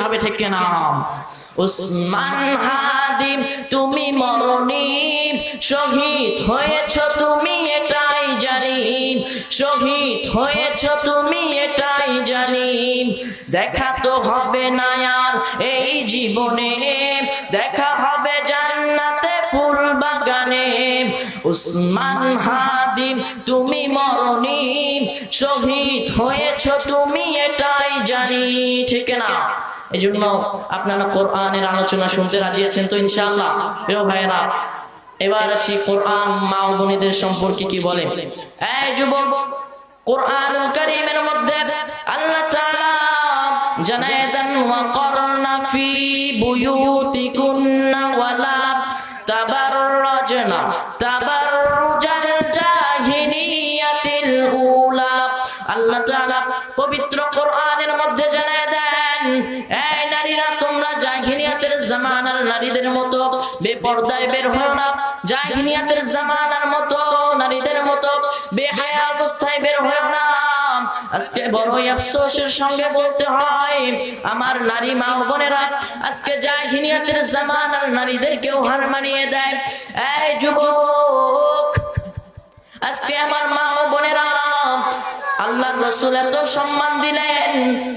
হবে ঠিক না? উসমান হাদি তুমি মরনি, শহীদ হয়েছ তুমি এটাই জানি, শহীদ হয়েছ তুমি এটাই জানি। দেখা তো হবে না আর এই জীবনে, দেখা হবে জান্নাতে ফুল বাগানে। উসমান হাদি তুমি মরনি, শহীদ হয়েছ তুমি এটাই জানি ঠিক না? এই জন্য আপনারা কোরআনের আলোচনা শুনতে রাজি আছেন তো ইনশাআল্লাহ? প্রিয় ভাইরা, এবার আসি কোরআন মা ও বোনেদের সম্পর্কে কি বলে। এই যুবক, কোরআন কারীমের মধ্যে আল্লাহ তাআলা জানায় দেন ওয়াকরনা ফি বুয়ুতিকুন্না ওয়ালা তাবাররাজনা তাবাররুজাল জাহিলিয়াতিল উলা। আল্লাহ তাআলা পবিত্র কোরআনের মধ্যে জানায় দেন, এই নারীরা তোমরা জাহিলিয়াতের জামানার নারীদের মতো বেপরদায় বের হও না, জাহিলিয়াতের জামানার মতো নারীদের মতো বেহায়া অবস্থায় বের হও না। আজকে বড়ই আফসোসের সঙ্গে বলতে হয়, আমার নারী মা ও বোনেরা আজকে জাহিলিয়াতের জামানার নারীদেরকেও হার মানিয়ে দেয়। এই যুবক, আজকে আমার মা ও বোনেরা আল্লাহর রাসূল এত সম্মান দিলেন,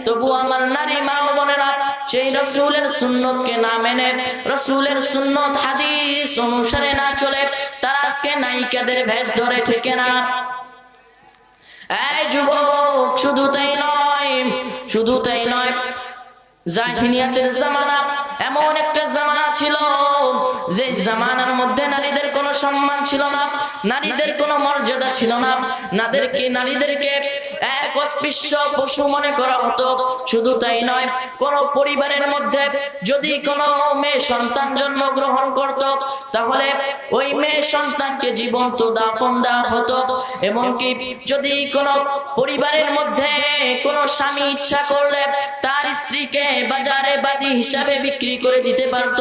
তবু আমার নারী মা ও বোনেরা সেই রাসূলের সুন্নতকে না মেনে, রাসূলের সুন্নত হাদিস অনুসারে না চলে, তারা আজকে নায়িকাদের ভেষ ধরে ঠিক না? এই যুবক, শুধু তাই নয়, শুধু তাই নয়, জাহিলিয়াতের জামানা এমন একটা জামানা ছিল যে জামানার মধ্যে নারীদের কোনো সম্মান ছিল না, নারীদের কোনো মর্যাদা ছিল না, নারীদেরকে এক অস্পৃশ্য পশু মনে করা হতো। শুধু তাই নয়, কোন পরিবারের মধ্যে যদি কোনো মেয়ে সন্তান জন্মগ্রহণ করত, তাহলে ওই মেয়ে সন্তানকে জীবন্ত দাফন দেওয়া হতো। এমনকি যদি কোনো পরিবারের মধ্যে কোনো স্বামী ইচ্ছা করলে তার স্ত্রীকে বাজারে বাদী হিসাবে বিক্রি করে দিতে পারত।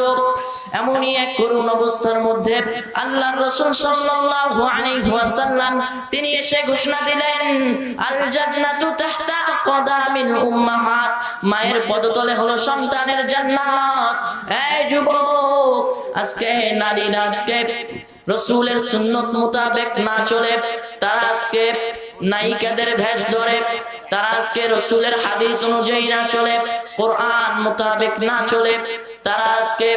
এমনই এক করুণ অবস্থার মধ্যে আল্লাহর রাসূল সাল্লাল্লাহু আলাইহি ওয়াসাল্লাম তিনি এসে ঘোষণা দিলেন, আল জান্নাতু তাহতা আকদামিল উম্মাহাত, মায়ের পদতলে হলো সন্তানের জান্নাত। এই যুবক, আজকে নারীরা আজকে রাসূলের সুন্নত মোতাবেক না চলে, তারা আজকে নায়িকাদের ভেষ ধরে, তারা আজকে রাসূলের হাদিস অনুযায়ী না চলে, কোরআন মোতাবেক না চলে, তারা আজকে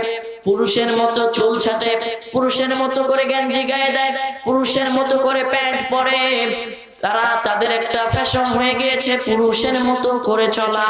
পুরুষের মতো চুল ছাটে, পুরুষের মতো করে গেঞ্জি গায়ে দেয়, পুরুষের মতো করে প্যান্ট পরে। তারা তাদের একটা ফ্যাশন হয়ে গিয়েছে পুরুষের মতো করে চলা।